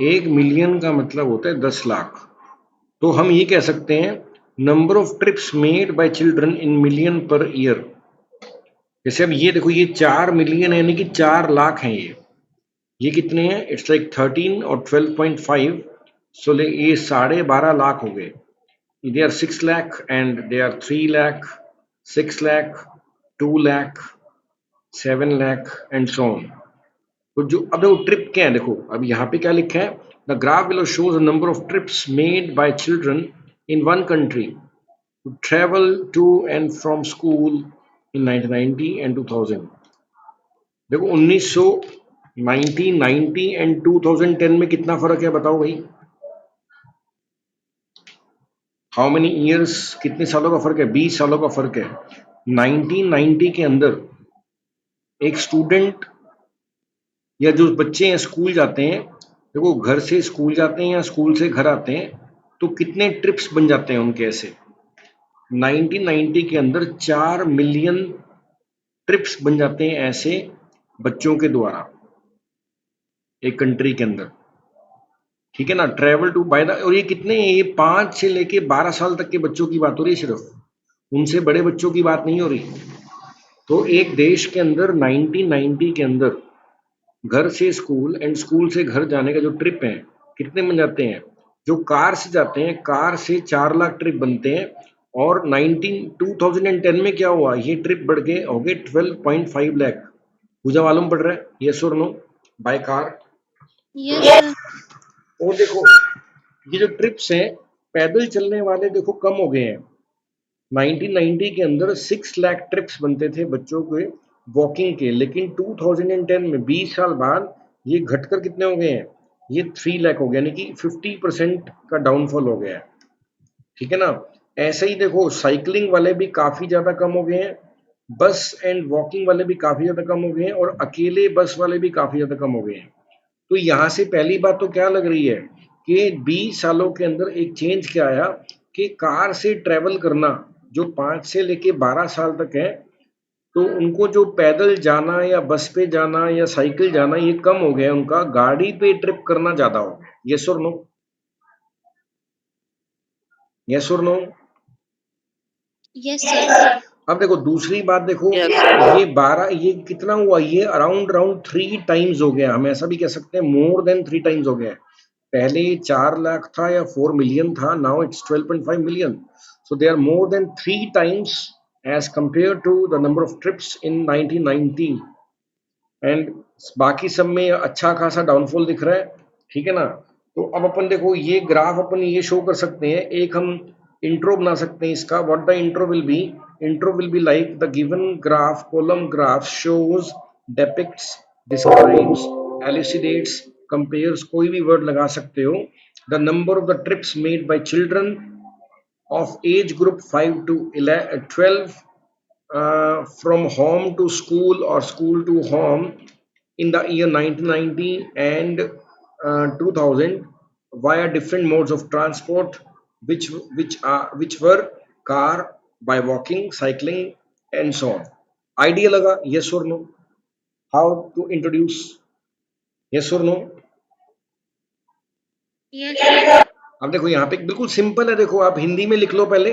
1 million का मतलब होता है 10 लाख। तो हम ये कह सकते हैं number of trips made by children in million per year. जैसे अब ये देखो, ये 4 मिलियन यानी कि 4 लाख हैं ये कितने हैं? इट्स लाइक 13 और 12.5, सो ले ये 12.5 लाख हो गए। They are 6 lakh and they are 3 lakh, 6 lakh, 2 lakh, 7 lakh and so on. तो जो अब देखो ट्रिप क्या है, देखो अब यहाँ पे क्या लिखा है, the graph below shows the number of trips made by children in one country to travel to and from school in 1990 and 2000। देखो 1990 एंड 2010 में कितना फर्क है बताओ भाई? हाउ मेनी ईयर्स, कितने सालों का फर्क है? 20 सालों का फर्क है। 1990 के अंदर एक स्टूडेंट या जो बच्चे हैं स्कूल जाते हैं, देखो घर से स्कूल जाते हैं या स्कूल से घर आते हैं, तो कितने ट्रिप्स बन जाते हैं उनके ऐसे? 1990 के अंदर 4 मिलियन ट्रिप्स बन जाते हैं ऐसे बच्चों के द्वारा एक कंट्री के अंदर, ठीक है ना? ट्रेवल टू बाय द, और ये कितने, ये 5 से लेके 12 साल तक के बच्चों की बात हो रही है सिर्फ, उनसे बड़े बच्चों की बात नहीं हो रही। तो एक देश के अंदर 1990 के अंदर घर से स्कूल एंड स्कूल से घर जाने का जो ट्रिप है कितने बन जाते हैं? जो कार से जाते हैं, कार से 4 लाख ट्रिप बनते हैं। और 2010 में क्या हुआ, ये ट्रिप बढ़ के हो गए 12.5 लाख। पूजा मालूम पड़ रहा है? यस और no? By car. Yes sir. और देखो ये जो ट्रिप्स हैं पैदल चलने वाले देखो कम हो गए हैं। 1990 के अंदर 6 लाख ट्रिप्स बनते थे बच्चों के वॉकिंग के, लेकिन 2010 में 20 साल बाद ये घटकर कितने हो गए हैं? ये 3 लाख हो गया, यानी कि 50% का डाउनफॉल हो गया है, ठीक है ना? ऐसे ही देखो साइकिलिंग वाले भी काफी ज्यादा कम हो गए हैं, बस एंड वॉकिंग वाले भी काफी ज्यादा कम हो गए हैं, और अकेले बस वाले भी काफी ज्यादा कम हो गए हैं। तो यहाँ से पहली बात तो क्या लग रही है कि 20 सालों के अंदर एक चेंज क्या आया कि कार से ट्रेवल करना जो 5 से लेके 12 साल तक है, तो उनको जो पैदल जाना या बस पे जाना या साइकिल जाना ये कम हो गया, उनका गाड़ी पे ट्रिप करना ज्यादा हो गया। यस और नो? यस और नो? Yes sir. अब देखो दूसरी बात, देखो यस सर। ये 12, ये कितना हुआ, ये अराउंड अराउंड 3 टाइम्स हो गया, हम ऐसा भी कह सकते हैं मोर देन 3 टाइम्स हो गया। पहले 4 लाख था या 4 मिलियन था, now it's 12.5 million, so they are more than 3 times as compare to the number of trips in 1990। And बाकी सब में अच्छा खासा डाउनफॉल दिख रहा है, ठीक है ना? तो अब अपन देखो ये ग्राफ अपन ये शो कर सकते हैं, एक हम इंट्रो बना सकते हैं इसका। What the intro will be? Intro will be like the given graph, column graph shows, depicts, describes, elucidates, compares, कोई भी वर्ड लगा सकते हो, the number of the trips made by children of age group 5 to 12 from home to school or school to home in the year 1990 and 2000 via different modes of transport, which were car, by walking, cycling and so on. Idea लगा? Yes or no? How to introduce? Yes or no? Yes sir. अब देखो यहाँ पे बिल्कुल simple है, देखो आप हिंदी में लिख लो पहले,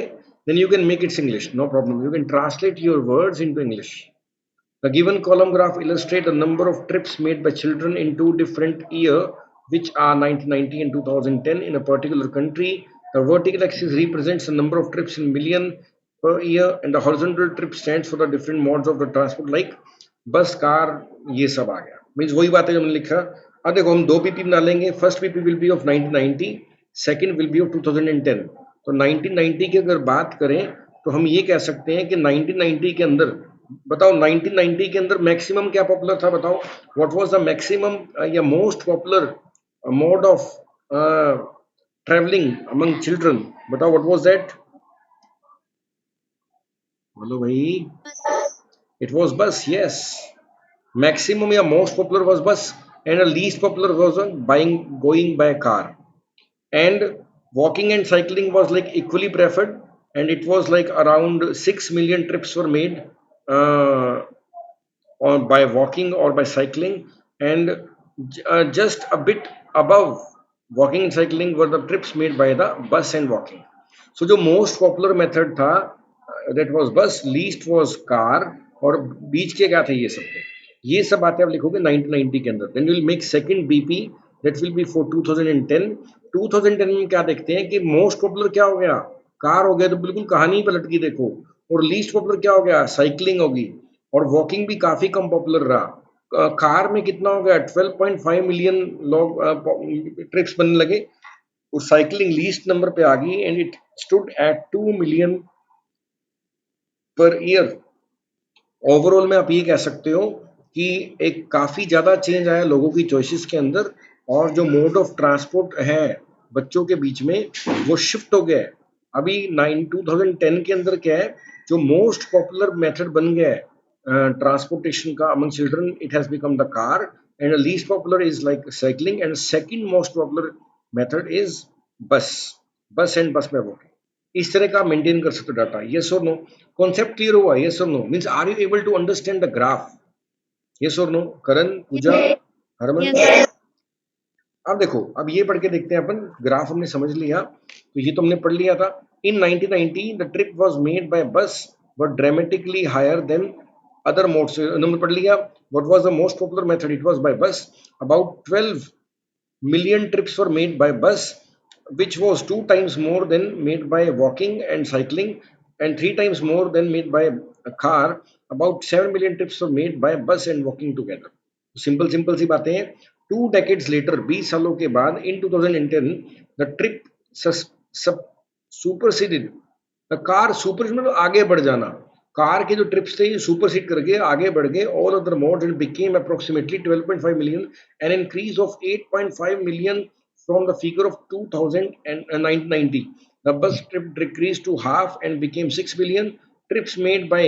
then you can make it English, no problem. You can translate your words into English. The given column graph illustrates the number of trips made by children in two different years, which are 1990 and 2010 in a particular country. The vertical axis represents the number of trips in million per year, and the horizontal trip stands for the different modes of the transport like bus, car, ये सब आ गया। Means वही बात है जो हमने लिखा। अब देखो हम दो पीपी डालेंगे, first PP will be of 1990, second will be of 2010। तो 1990 की अगर बात करें तो हम ये कह सकते हैं कि 1990 के अंदर, बताओ 1990 के अंदर मैक्सिमम क्या पॉपुलर था बताओ? व्हाट वाज द मैक्सिमम या most popular mode of travelling among children? बताओ व्हाट वाज दैट? बोलो भाई। इट वाज बस, यस। Maximum या most popular was bus, and the least popular was going by car. And walking and cycling was like equally preferred, and it was like around 6 million trips were made uh, by walking or by cycling, and just a bit above walking and cycling were the trips made by the bus and walking. So जो most popular method था that was bus, least was car, और बीच के क्या थे ये सब थे. ये सब बातें आप लिखोगे 1990 के अंदर. Then you will make second BP, that will be for 2010. 2010 में क्या देखते हैं कि most popular क्या हो गया, कार हो गया, तो बिल्कुल कहानी पलट की देखो. और लीस्ट पॉपुलर क्या हो गया, साइकिलिंग होगी. और वॉकिंग भी काफी कम पॉपुलर रहा. कार में कितना हो गया, 12.5 मिलियन लोग ट्रिप्स बनने लगे. और साइकिलिंग लीस्ट नंबर पे आ गई and it stood at 2 million per year. Overall में आप ये कह सकते हो कि एक काफी ज्यादा चेंज आया लोगों की चॉइसेस के अंदर. और जो मोड ऑफ ट्रांसपोर्ट है बच्चों के बीच में वो शिफ्ट हो गया है. अभी 2010 के अंदर क्या है, जो मोस्ट पॉपुलर मेथड बन गया है ट्रांसपोर्टेशन का among children, it has become the car. And least popular is like cycling, and second most popular method is बस. बस एंड बस में वॉकिंग. इस तरह का मेंटेन कर सकते हो डाटा. यस और नो, कॉन्सेप्ट क्लियर हुआ? यस और no means are you able to understand the graph? Yes और नो? करण, पूजा, हरमन. Yes. अब देखो, अब ये पढ़ के देखते हैं अपन. ग्राफ हमने समझ लिया, तो ये तो हमने पढ़ लिया था. In 1990 the trip was made by bus but dramatically higher than other modes. हमने पढ़ लिया what was the most popular method, it was by bus. About 12 million trips were made by bus, which was 2 times more than made by walking and cycling, and 3 times more than made by a car. About 7 million trips were made by bus and walking together. Simple सी बातें हैं. 2 decades later, 20 सालों के बाद, in 2010 the trip superseded the car. superseded मतलब आगे बढ़ जाना. कार के जो ट्रिप्स थे ये सुपरसीड कर गए, आगे बढ़ गए all other modes and became approximately 12.5 million, an increase of 8.5 million from the figure of 1990. The bus trip decreased to half and became 6 million. Trips made by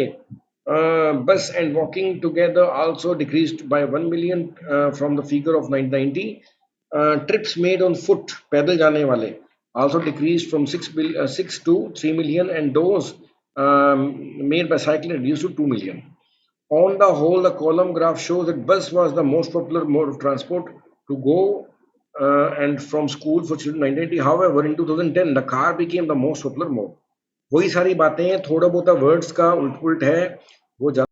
bus and walking together also decreased by 1 million from the figure of 1990. Trips made on foot, पैदल जाने वाले, also decreased from 6 to 3 million, and those made by cycling reduced to 2 million. On the whole, the column graph shows that bus was the most popular mode of transport to go and from school for children in 1990. However, in 2010, the car became the most popular mode. वही सारी बातें हैं, थोड़ा बहुत words का उल्ट pulled है वो